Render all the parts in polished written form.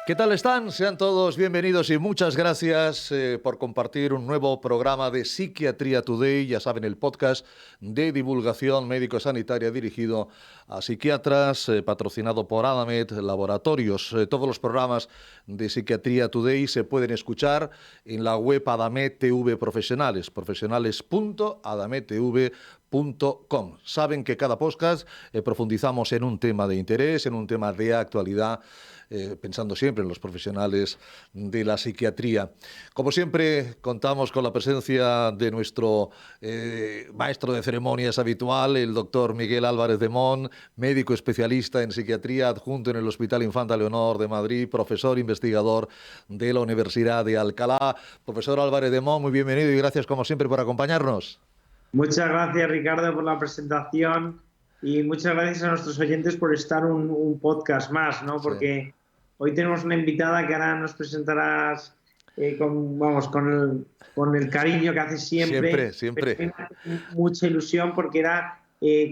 ¿Qué tal están? Sean todos bienvenidos y muchas gracias por compartir un nuevo programa de Psiquiatría Today. Ya saben, el podcast de divulgación médico-sanitaria dirigido a psiquiatras, patrocinado por Adamet Laboratorios. Todos los programas de Psiquiatría Today se pueden escuchar en la web Adamet TV Profesionales, profesionales.adamettv.com. Saben que cada podcast profundizamos en un tema de interés, en un tema de actualidad, pensando siempre en los profesionales de la psiquiatría. Como siempre, contamos con la presencia de nuestro maestro de ceremonias habitual, el doctor Miguel Álvarez de Mon, médico especialista en psiquiatría adjunto en el Hospital Infanta Leonor de Madrid, profesor investigador de la Universidad de Alcalá. Profesor Álvarez de Mon, muy bienvenido y gracias como siempre por acompañarnos. Muchas gracias, Ricardo, por la presentación y muchas gracias a nuestros oyentes por estar un podcast más, ¿no? Porque hoy tenemos una invitada que ahora nos presentarás con el cariño que hace siempre. Siempre. Mucha ilusión porque era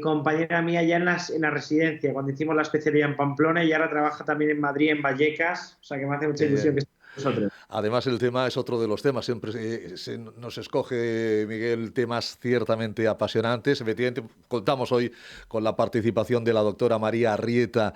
compañera mía ya en la residencia, cuando hicimos la especialidad en Pamplona, y ahora trabaja también en Madrid, en Vallecas, o sea que me hace mucha ilusión que esté con nosotros. Además, el tema es otro de los temas. Siempre nos escoge, Miguel, temas ciertamente apasionantes. Efectivamente, contamos hoy con la participación de la doctora María Arrieta.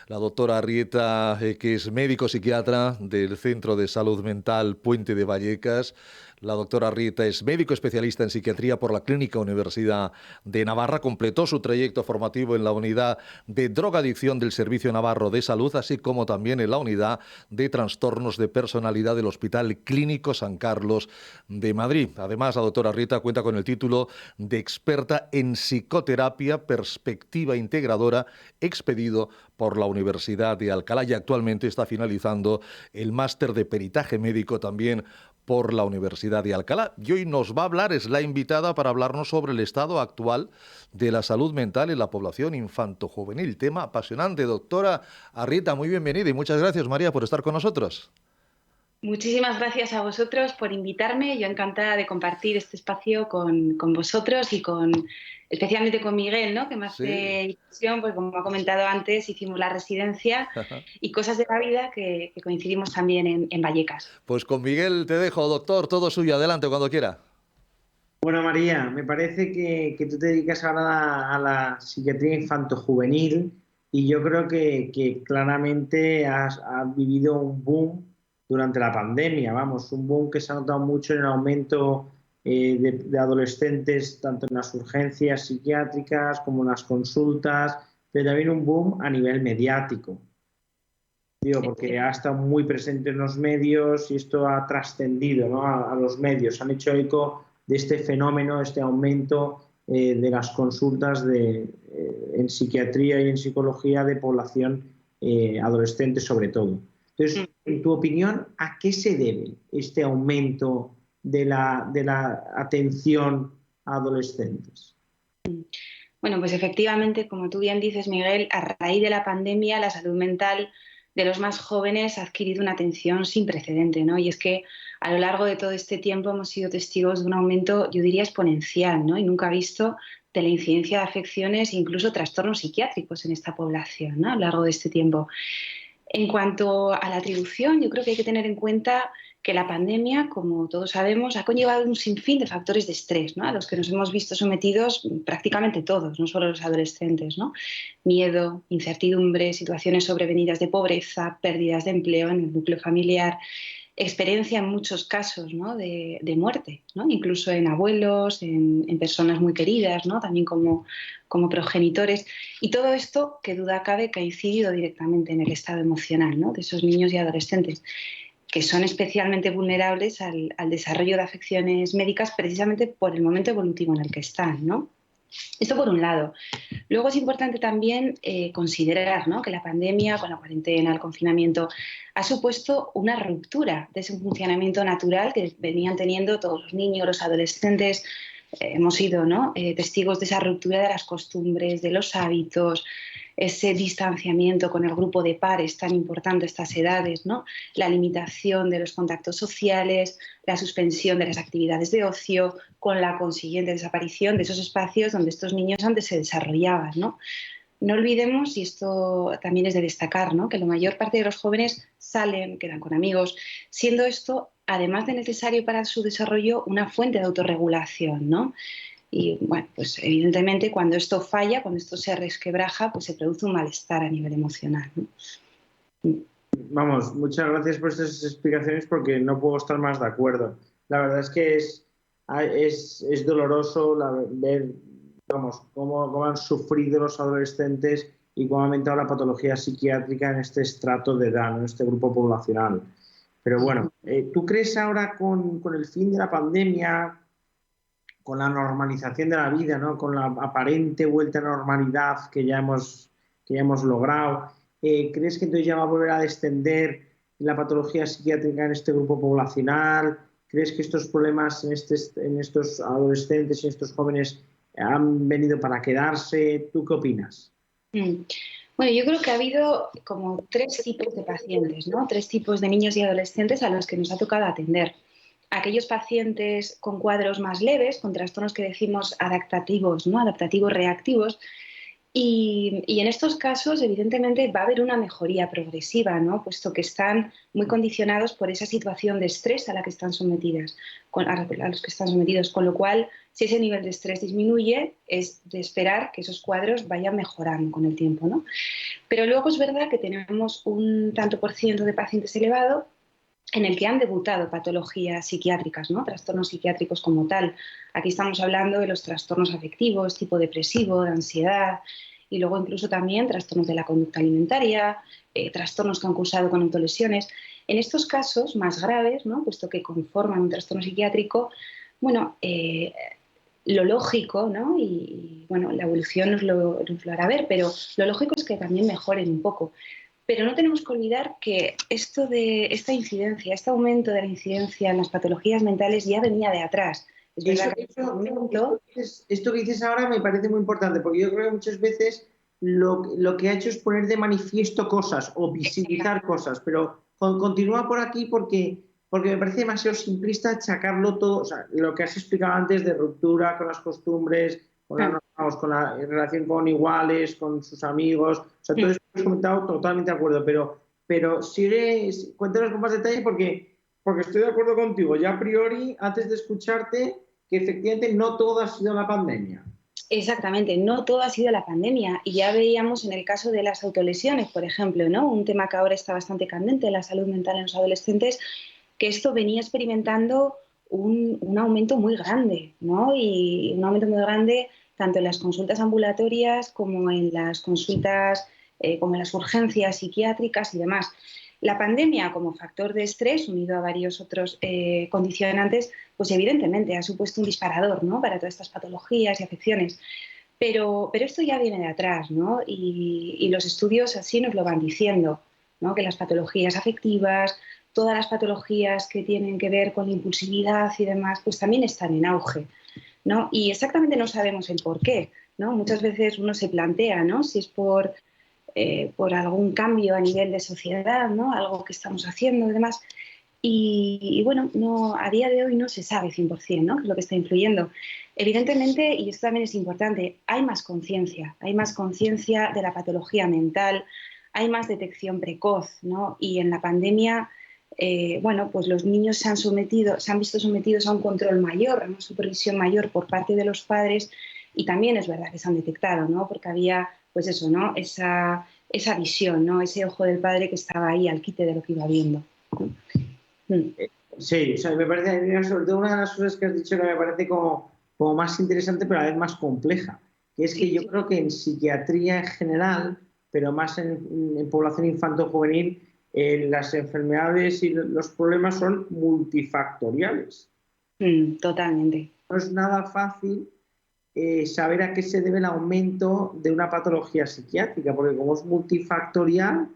La doctora Arrieta, que es médico psiquiatra del Centro de Salud Mental Puente de Vallecas. La doctora Arrieta es médico especialista en psiquiatría por la Clínica Universidad de Navarra. Completó su trayecto formativo en la unidad de drogadicción del Servicio Navarro de Salud, así como también en la unidad de trastornos de personalidad del Hospital Clínico San Carlos de Madrid. Además, la doctora Arrieta cuenta con el título de experta en psicoterapia, perspectiva integradora, expedido por la Universidad de Alcalá, y actualmente está finalizando el máster de peritaje médico también por la Universidad de Alcalá. Y hoy nos va a hablar, es la invitada para hablarnos sobre el estado actual de la salud mental en la población infanto-juvenil. Tema apasionante. Doctora Arrieta, muy bienvenida y muchas gracias, María, por estar con nosotros. Muchísimas gracias a vosotros por invitarme. Yo encantada de compartir este espacio con vosotros y especialmente con Miguel, ¿no? Que me hace ilusión, pues como ha comentado antes, hicimos la residencia y cosas de la vida que coincidimos también en Vallecas. Pues con Miguel te dejo, doctor, todo suyo, adelante cuando quiera. Bueno, María, me parece que tú te dedicas ahora a la psiquiatría infanto-juvenil y yo creo que claramente has vivido un boom durante la pandemia, vamos, un boom que se ha notado mucho en el aumento de adolescentes, tanto en las urgencias psiquiátricas como en las consultas, pero también un boom a nivel mediático. Digo, porque ha estado muy presente en los medios y esto ha trascendido, ¿no? a los medios, han hecho eco de este fenómeno, este aumento de las consultas en psiquiatría y en psicología de población adolescente sobre todo. Entonces, en tu opinión, ¿a qué se debe este aumento de la atención a adolescentes? Bueno, pues efectivamente, como tú bien dices, Miguel, a raíz de la pandemia, la salud mental de los más jóvenes ha adquirido una atención sin precedente, ¿no? Y es que a lo largo de todo este tiempo hemos sido testigos de un aumento, yo diría, exponencial, ¿no? Y nunca visto, de la incidencia de afecciones e incluso trastornos psiquiátricos en esta población, ¿no? A lo largo de este tiempo. En cuanto a la atribución, yo creo que hay que tener en cuenta que la pandemia, como todos sabemos, ha conllevado un sinfín de factores de estrés, ¿no? A los que nos hemos visto sometidos prácticamente todos, no solo los adolescentes, ¿no? Miedo, incertidumbre, situaciones sobrevenidas de pobreza, pérdidas de empleo en el núcleo familiar, experiencia en muchos casos, ¿no? de muerte, ¿no? Incluso en abuelos, en personas muy queridas, ¿no? También como progenitores. Y todo esto, que duda cabe, que ha incidido directamente en el estado emocional, ¿no? De esos niños y adolescentes, que son especialmente vulnerables al desarrollo de afecciones médicas precisamente por el momento evolutivo en el que están, ¿no? Esto por un lado. Luego es importante también considerar, ¿no? Que la pandemia, con la cuarentena, el confinamiento, ha supuesto una ruptura de ese funcionamiento natural que venían teniendo todos los niños, los adolescentes. Hemos sido, ¿no? Testigos de esa ruptura de las costumbres, de los hábitos, ese distanciamiento con el grupo de pares tan importante a estas edades, ¿no? La limitación de los contactos sociales, la suspensión de las actividades de ocio, con la consiguiente desaparición de esos espacios donde estos niños antes se desarrollaban, ¿no? no olvidemos, y esto también es de destacar, ¿no?, que la mayor parte de los jóvenes salen, quedan con amigos, siendo esto, además de necesario para su desarrollo, una fuente de autorregulación, ¿no? Y bueno, pues evidentemente cuando esto falla, cuando esto se resquebraja, pues se produce un malestar a nivel emocional, ¿no? Vamos, muchas gracias por estas explicaciones porque no puedo estar más de acuerdo. La verdad es que es doloroso ver, vamos, cómo han sufrido los adolescentes y cómo ha aumentado la patología psiquiátrica en este estrato de edad, en este grupo poblacional. Pero bueno, ¿tú crees ahora con el fin de la pandemia, con la normalización de la vida, ¿no?, con la aparente vuelta a normalidad que ya hemos logrado, ¿crees que entonces ya va a volver a descender la patología psiquiátrica en este grupo poblacional? ¿Crees que estos problemas en estos adolescentes y en estos jóvenes han venido para quedarse? ¿Tú qué opinas? Bueno, yo creo que ha habido como 3 tipos de pacientes, ¿no? 3 tipos de niños y adolescentes a los que nos ha tocado atender. Aquellos pacientes con cuadros más leves, con trastornos que decimos adaptativos, ¿no?, adaptativos reactivos, y en estos casos, evidentemente, va a haber una mejoría progresiva, ¿no?, puesto que están muy condicionados por esa situación de estrés a la que están sometidos, a los que están sometidos, con lo cual, si ese nivel de estrés disminuye, es de esperar que esos cuadros vayan mejorando con el tiempo, ¿no? Pero luego es verdad que tenemos un tanto por ciento de pacientes elevado en el que han debutado patologías psiquiátricas, ¿no?, trastornos psiquiátricos como tal. Aquí estamos hablando de los trastornos afectivos, tipo depresivo, de ansiedad, y luego incluso también trastornos de la conducta alimentaria, trastornos que han cursado con autolesiones. En estos casos más graves, ¿no?, puesto que conforman un trastorno psiquiátrico, bueno, lo lógico, ¿no?, y bueno, la evolución nos lo hará ver, pero lo lógico es que también mejoren un poco. Pero no tenemos que olvidar que esta incidencia, este aumento de la incidencia en las patologías mentales ya venía de atrás. Es verdad que esto que dices ahora me parece muy importante, porque yo creo que muchas veces lo que ha hecho es poner de manifiesto cosas o visibilizar cosas, pero continúa por aquí porque me parece demasiado simplista achacarlo todo, o sea, lo que has explicado antes de ruptura con las costumbres, con la relación con iguales, con sus amigos, o sea, todo esto que has comentado, totalmente de acuerdo, pero cuéntanos con más detalle porque estoy de acuerdo contigo, ya a priori, antes de escucharte, que efectivamente no todo ha sido la pandemia. Exactamente, no todo ha sido la pandemia y ya veíamos en el caso de las autolesiones, por ejemplo, ¿no?, un tema que ahora está bastante candente, la salud mental en los adolescentes, que esto venía experimentando un aumento muy grande, ¿no?, y un aumento muy grande tanto en las consultas ambulatorias como en las consultas, como en las urgencias psiquiátricas y demás. La pandemia, como factor de estrés, unido a varios otros condicionantes, pues evidentemente ha supuesto un disparador, ¿no?, para todas estas patologías y afecciones. Pero esto ya viene de atrás, ¿no?, y los estudios así nos lo van diciendo, ¿no?, que las patologías afectivas, todas las patologías que tienen que ver con la impulsividad y demás, pues también están en auge, ¿no? Y exactamente no sabemos el por qué, ¿no? Muchas veces uno se plantea, ¿no?, si es por algún cambio a nivel de sociedad, ¿no?, algo que estamos haciendo y demás. Y bueno, a día de hoy no se sabe 100%, ¿no?, qué es lo que está influyendo. Evidentemente, y esto también es importante, hay más conciencia de la patología mental, hay más detección precoz, ¿no? Y en la pandemia, bueno, pues los niños se han visto sometidos a un control mayor, a una supervisión mayor por parte de los padres, y también es verdad que se han detectado, ¿no?, porque había, pues eso, ¿no?, esa visión, ¿no?, ese ojo del padre que estaba ahí al quite de lo que iba viendo, ¿no? Sí, o sea, me parece, sobre todo una de las cosas que has dicho que me parece como más interesante, pero a la vez más compleja, que es que yo creo que en psiquiatría en general, pero más en población infanto-juvenil, las enfermedades y los problemas son multifactoriales. Totalmente. No es nada fácil saber a qué se debe el aumento de una patología psiquiátrica, porque como es multifactorial,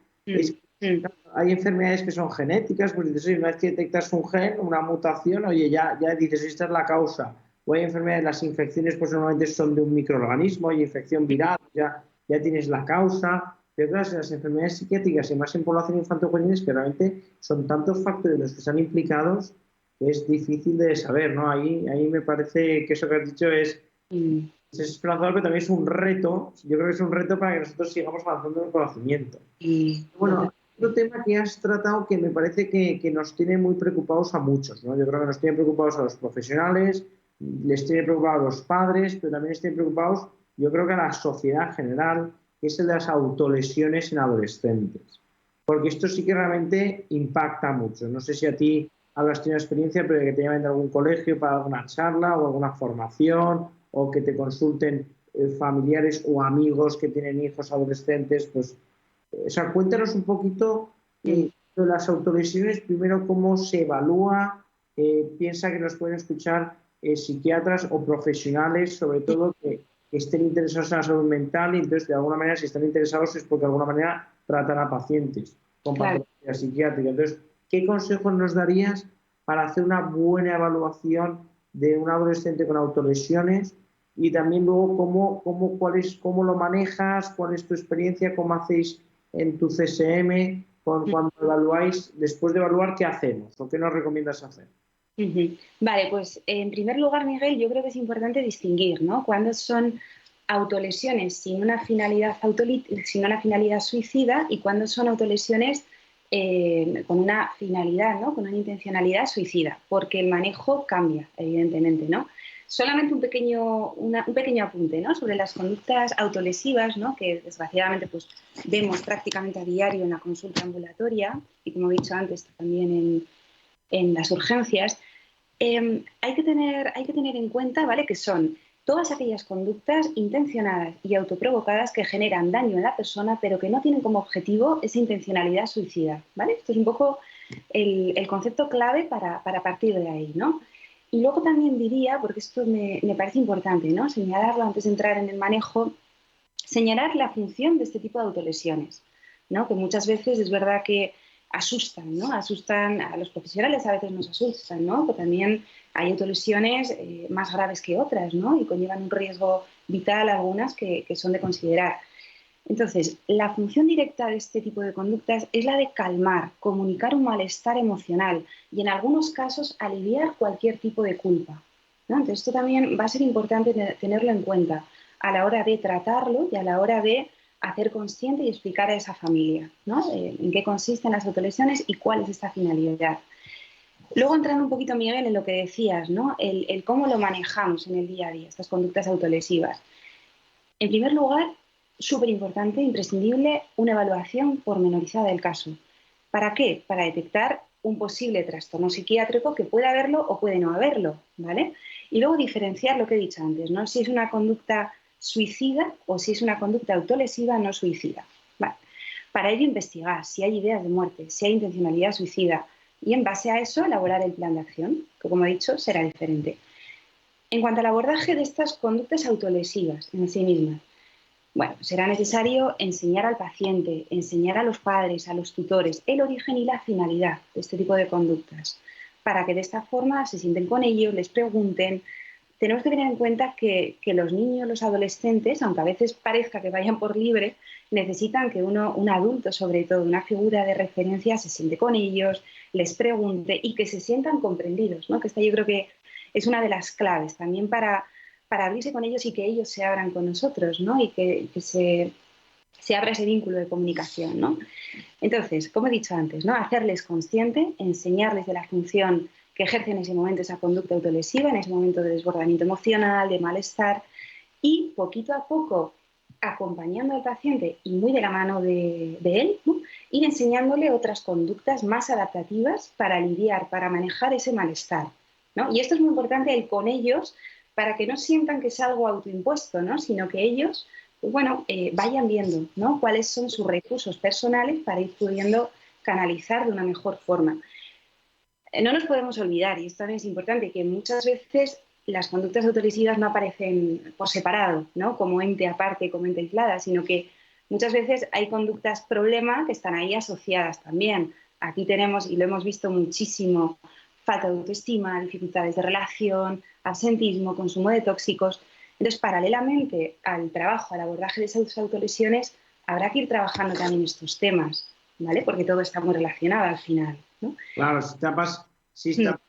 hay enfermedades que son genéticas, pues dices, una vez que detectas un gen, una mutación, oye, ya dices, esta es la causa. O hay enfermedades, las infecciones pues normalmente son de un microorganismo, hay infección viral, ya tienes la causa. Pero claro, las enfermedades psiquiátricas y más en población infanto-juvenil que realmente son tantos factores los que están implicados que es difícil de saber, ¿no? Ahí me parece que eso que has dicho es Es esperanzador, pero también es un reto. Yo creo que es un reto para que nosotros sigamos avanzando en el conocimiento. Y Bueno, otro tema que has tratado que me parece que nos tiene muy preocupados a muchos, ¿no? Yo creo que nos tiene preocupados a los profesionales, les tiene preocupados a los padres, pero también les tiene preocupados, yo creo que a la sociedad en general, que es el de las autolesiones en adolescentes. Porque esto sí que realmente impacta mucho. No sé si a ti habrás tenido experiencia, pero de que te llamen de algún colegio para alguna charla o alguna formación, o que te consulten familiares o amigos que tienen hijos adolescentes, pues o sea, cuéntanos un poquito de las autolesiones, primero cómo se evalúa, piensa que nos pueden escuchar psiquiatras o profesionales, sobre todo que estén interesados en la salud mental y entonces de alguna manera si están interesados es porque de alguna manera tratan a pacientes con claro. patología psiquiátrica. Entonces, ¿qué consejos nos darías para hacer una buena evaluación de un adolescente con autolesiones? Y también luego cómo lo manejas, cuál es tu experiencia, cómo hacéis en tu CSM, cuando evaluáis, después de evaluar, ¿qué hacemos o qué nos recomiendas hacer? Vale, pues en primer lugar, Miguel, yo creo que es importante distinguir, ¿no? Cuándo son autolesiones sin una finalidad suicida y cuándo son autolesiones con una finalidad, ¿no? Con una intencionalidad suicida, porque el manejo cambia, evidentemente, ¿no? Solamente un pequeño apunte, ¿no? Sobre las conductas autolesivas, ¿no? Que desgraciadamente pues, vemos prácticamente a diario en la consulta ambulatoria y como he dicho antes también en las urgencias. Hay que tener en cuenta, ¿vale? Que son todas aquellas conductas intencionadas y autoprovocadas que generan daño en la persona, pero que no tienen como objetivo esa intencionalidad suicida, ¿vale? Esto es un poco el concepto clave para partir de ahí, ¿no? Y luego también diría, porque esto me parece importante, ¿no? Señalarlo antes de entrar en el manejo, señalar la función de este tipo de autolesiones, ¿no? Que muchas veces es verdad que asustan, ¿no? Asustan a los profesionales, a veces nos asustan, ¿no? Pero también hay autolesiones más graves que otras, ¿no? Y conllevan un riesgo vital algunas que son de considerar. Entonces, la función directa de este tipo de conductas es la de calmar, comunicar un malestar emocional y en algunos casos aliviar cualquier tipo de culpa, ¿no? Entonces, esto también va a ser importante tenerlo en cuenta a la hora de tratarlo y a la hora de hacer consciente y explicar a esa familia, ¿no? En qué consisten las autolesiones y cuál es esta finalidad. Luego entrando un poquito, Miguel, en lo que decías, ¿no? El cómo lo manejamos en el día a día, estas conductas autolesivas. En primer lugar, súper importante, imprescindible, una evaluación pormenorizada del caso. ¿Para qué? Para detectar un posible trastorno psiquiátrico que puede haberlo o puede no haberlo, ¿vale? Y luego diferenciar lo que he dicho antes, ¿no? Si es una conducta suicida o si es una conducta autolesiva no suicida. Vale. Para ello investigar si hay ideas de muerte, si hay intencionalidad suicida y en base a eso elaborar el plan de acción, que como he dicho será diferente. En cuanto al abordaje de estas conductas autolesivas en sí mismas, bueno, será necesario enseñar al paciente, enseñar a los padres, a los tutores, el origen y la finalidad de este tipo de conductas, para que de esta forma se sienten con ellos, les pregunten. Tenemos que tener en cuenta que los niños, los adolescentes, aunque a veces parezca que vayan por libre, necesitan que un adulto, sobre todo, una figura de referencia, se siente con ellos, les pregunte y que se sientan comprendidos, ¿no? Que esta yo creo que es una de las claves también para abrirse con ellos y que ellos se abran con nosotros, ¿no? Y que se abra ese vínculo de comunicación, ¿no? Entonces, como he dicho antes, ¿no? Hacerles consciente, enseñarles de la función que ejerce en ese momento esa conducta autolesiva, en ese momento de desbordamiento emocional, de malestar, y poquito a poco, acompañando al paciente y muy de la mano de él, ¿no? Ir enseñándole otras conductas más adaptativas para lidiar, para manejar ese malestar, ¿no? Y esto es muy importante el con ellos para que no sientan que es algo autoimpuesto, ¿no? Sino que ellos pues bueno, vayan viendo, ¿no? Cuáles son sus recursos personales para ir pudiendo canalizar de una mejor forma. No nos podemos olvidar, y esto también es importante, que muchas veces las conductas autolesivas no aparecen por separado, ¿no? Como ente aparte, como ente aislada, sino que muchas veces hay conductas problema que están ahí asociadas también. Aquí tenemos, y lo hemos visto muchísimo, falta de autoestima, dificultades de relación, absentismo, consumo de tóxicos. Entonces, paralelamente al trabajo, al abordaje de esas autolesiones, habrá que ir trabajando también estos temas, ¿vale? Porque todo está muy relacionado al final, ¿no? Claro, si tapas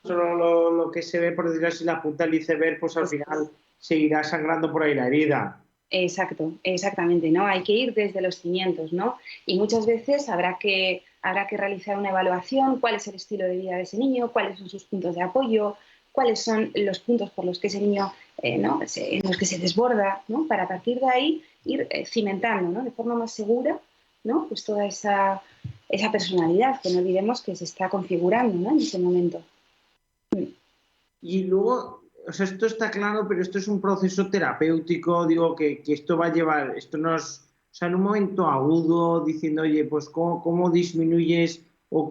solo lo que se ve, por decirlo así, la punta del iceberg, pues al final seguirá sangrando por ahí la herida. Exacto, exactamente, ¿no? Hay que ir desde los cimientos, ¿no? Y muchas veces habrá que realizar una evaluación, cuál es el estilo de vida de ese niño, cuáles son sus puntos de apoyo, cuáles son los puntos por los que ese niño, ¿no? En los que se desborda, ¿no? Para a partir de ahí ir cimentando, ¿no? De forma más segura, ¿no? Pues toda esa personalidad, que no olvidemos que se está configurando, ¿no? En ese momento. Y luego, o sea, esto está claro, pero esto es un proceso terapéutico, digo, que esto va a llevar, esto no es, o sea, en un momento agudo, diciendo, oye, pues, ¿cómo disminuyes o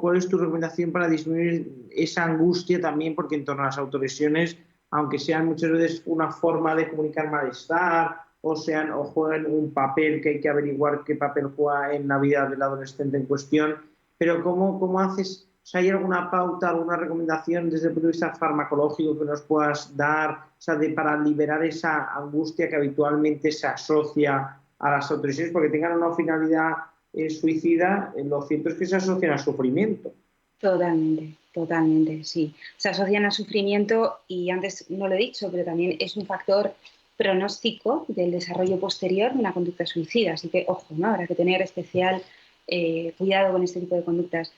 cuál es tu recomendación para disminuir esa angustia también? Porque en torno a las autolesiones, aunque sean muchas veces una forma de comunicar malestar, o juegan un papel que hay que averiguar qué papel juega en la vida del adolescente en cuestión, pero ¿cómo haces? O sea, ¿hay alguna pauta, alguna recomendación desde el punto de vista farmacológico que nos puedas dar, o sea, para liberar esa angustia que habitualmente se asocia a las autolesiones? Porque tengan una finalidad suicida, lo cierto es que se asocian al sufrimiento. Totalmente, totalmente, sí. Se asocian al sufrimiento y antes no lo he dicho, pero también es un factor pronóstico del desarrollo posterior de una conducta suicida. Así que, ojo, ¿no? Habrá que tener especial cuidado con este tipo de conductas.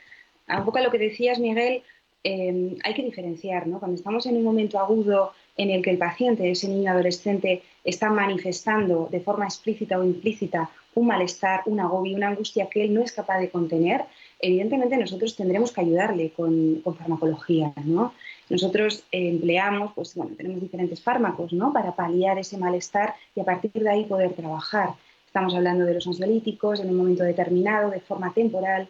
Un poco a lo que decías, Miguel, hay que diferenciar, ¿no? Cuando estamos en un momento agudo en el que el paciente, ese niño adolescente, está manifestando de forma explícita o implícita un malestar, un agobio, una angustia que él no es capaz de contener, evidentemente nosotros tendremos que ayudarle con farmacología, ¿no? Nosotros empleamos, pues bueno, tenemos diferentes fármacos, ¿no? Para paliar ese malestar y a partir de ahí poder trabajar. Estamos hablando de los ansiolíticos en un momento determinado, de forma temporal,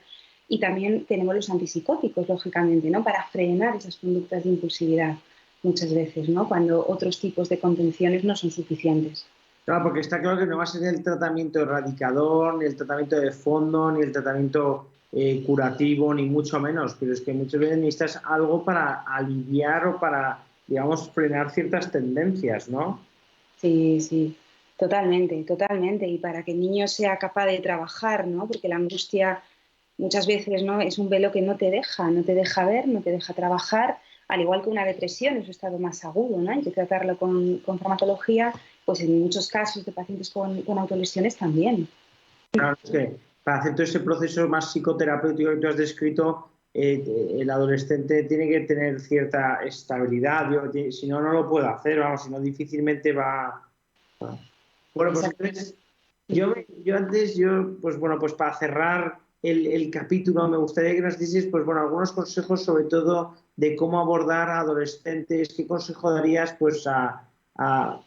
y también tenemos los antipsicóticos, lógicamente, ¿no? Para frenar esas conductas de impulsividad muchas veces, ¿no? Cuando otros tipos de contenciones no son suficientes. Claro, porque está claro que no va a ser el tratamiento erradicador, ni el tratamiento de fondo, ni el tratamiento curativo, ni mucho menos, pero es que muchas veces necesitas algo para aliviar o para, digamos, frenar ciertas tendencias, ¿no? Sí, sí, totalmente, totalmente. Y para que el niño sea capaz de trabajar, ¿no? Porque la angustia muchas veces, ¿no? Es un velo que no te deja ver, no te deja trabajar, al igual que una depresión, es un estado más agudo, ¿no? Hay que tratarlo con farmacología, pues en muchos casos de pacientes con autolesiones también. Claro, es que para hacer todo ese proceso más psicoterapéutico que tú has descrito, el adolescente tiene que tener cierta estabilidad, si no, no lo puede hacer, vamos, si no, difícilmente va. Bueno, pues Exacto. entonces, pues bueno, pues para cerrar el capítulo, me gustaría que nos dices, pues bueno, algunos consejos sobre todo de cómo abordar a adolescentes, qué consejo darías pues a- a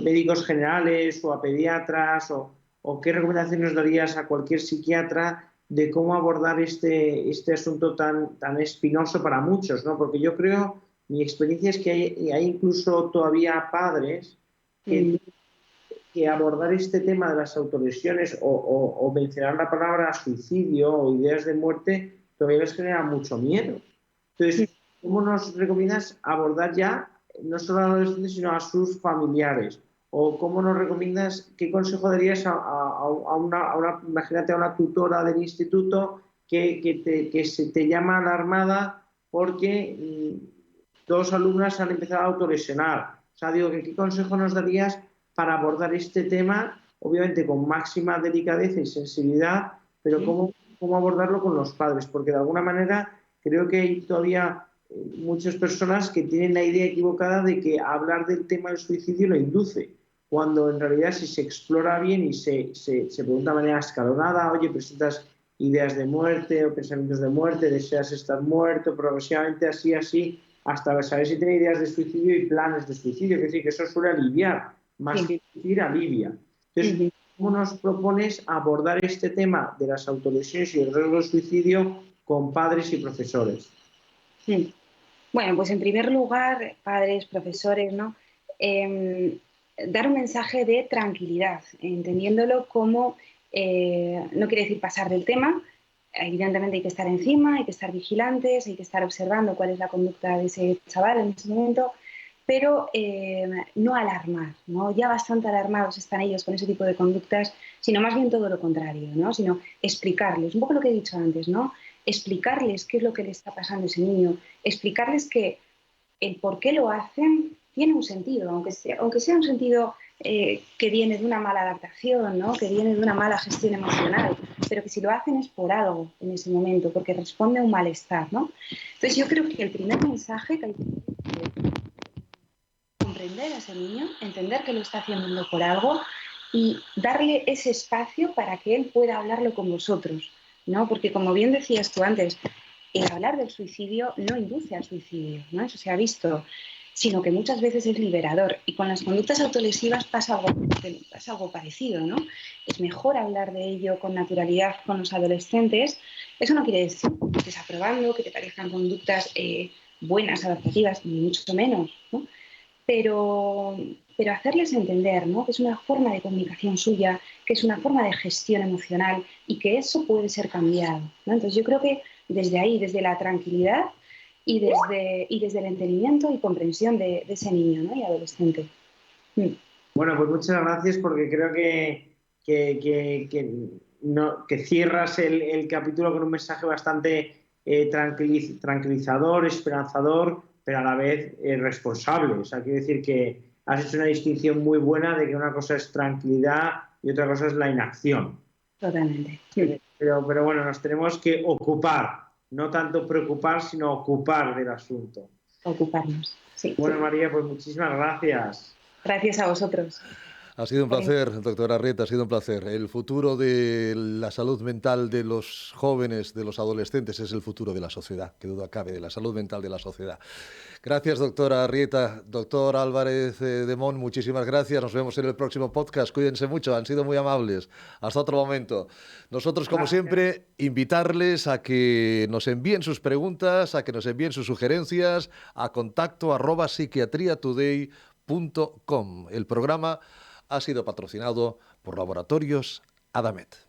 médicos generales o a pediatras o qué recomendaciones darías a cualquier psiquiatra de cómo abordar este asunto tan espinoso para muchos, ¿no? Porque yo creo, mi experiencia es que hay incluso todavía padres que Mm, que abordar este tema de las autolesiones o mencionar la palabra suicidio o ideas de muerte todavía les genera mucho miedo. mm. Entonces, ¿cómo nos recomiendas abordar ya no solo a los adolescentes, sino a sus familiares? ¿O cómo nos recomiendas, qué consejo darías imagínate, a una tutora del instituto que se te llama alarmada porque dos alumnas han empezado a autolesionar? O sea, digo, ¿qué consejo nos darías para abordar este tema, obviamente con máxima delicadeza y sensibilidad, pero cómo abordarlo con los padres? Porque de alguna manera creo que hay todavía muchas personas que tienen la idea equivocada de que hablar del tema del suicidio lo induce, cuando en realidad si se explora bien y se pregunta de manera escalonada, oye, presentas ideas de muerte o pensamientos de muerte, deseas estar muerto, progresivamente así, así, hasta saber si tiene ideas de suicidio y planes de suicidio, es decir, que eso suele aliviar, más Sí. que decir alivia. Entonces, Ujú. ¿cómo nos propones abordar este tema de las autolesiones y el riesgo de suicidio con padres y profesores? Mm. Bueno, pues en primer lugar, padres, profesores, ¿no? Em, Dar un mensaje de tranquilidad, entendiéndolo como, no quiere decir pasar del tema, evidentemente hay que estar encima, hay que estar vigilantes, hay que estar observando cuál es la conducta de ese chaval en ese momento, pero no alarmar, ¿no? Ya bastante alarmados están ellos con ese tipo de conductas, sino más bien todo lo contrario, ¿no? Sino explicarles, un poco lo que he dicho antes, ¿no? Explicarles qué es lo que le está pasando a ese niño, explicarles que el por qué lo hacen tiene un sentido, aunque sea un sentido que viene de una mala adaptación, ¿no? Que viene de una mala gestión emocional, pero que si lo hacen es por algo en ese momento, porque responde a un malestar, ¿no? Entonces yo creo que el primer mensaje que hay que comprender a ese niño, entender que lo está haciendo por algo y darle ese espacio para que él pueda hablarlo con vosotros, ¿no? Porque como bien decías tú antes, el hablar del suicidio no induce al suicidio, ¿no? Eso se ha visto, sino que muchas veces es liberador. Y con las conductas autolesivas pasa algo parecido, ¿no? Es mejor hablar de ello con naturalidad con los adolescentes. Eso no quiere decir que estés aprobando, que te parezcan conductas buenas, adaptativas, ni mucho menos, ¿no? Pero, pero hacerles entender, ¿no? Que es una forma de comunicación suya, que es una forma de gestión emocional y que eso puede ser cambiado, ¿no? Entonces yo creo que desde ahí, desde la tranquilidad y desde el entendimiento y comprensión de ese niño, ¿no? Y adolescente. Bueno, pues muchas gracias porque creo que cierras el capítulo con un mensaje bastante tranquilizador, esperanzador, pero a la vez responsable. O sea, quiero decir que has hecho una distinción muy buena de que una cosa es tranquilidad y otra cosa es la inacción. Totalmente. Pero bueno, nos tenemos que ocupar, no tanto preocupar, sino ocupar del asunto. Ocuparnos, sí. Bueno, María, pues muchísimas gracias. Gracias a vosotros. Ha sido un placer, doctora Arrieta, ha sido un placer. El futuro de la salud mental de los jóvenes, de los adolescentes, es el futuro de la sociedad, que duda cabe, de la salud mental de la sociedad. Gracias, doctora Arrieta. Doctor Álvarez de Mon, muchísimas gracias. Nos vemos en el próximo podcast. Cuídense mucho, han sido muy amables. Hasta otro momento. Nosotros, como siempre, invitarles a que nos envíen sus preguntas, a que nos envíen sus sugerencias a contacto@psiquiatriatoday.com. El programa ha sido patrocinado por Laboratorios Adamet.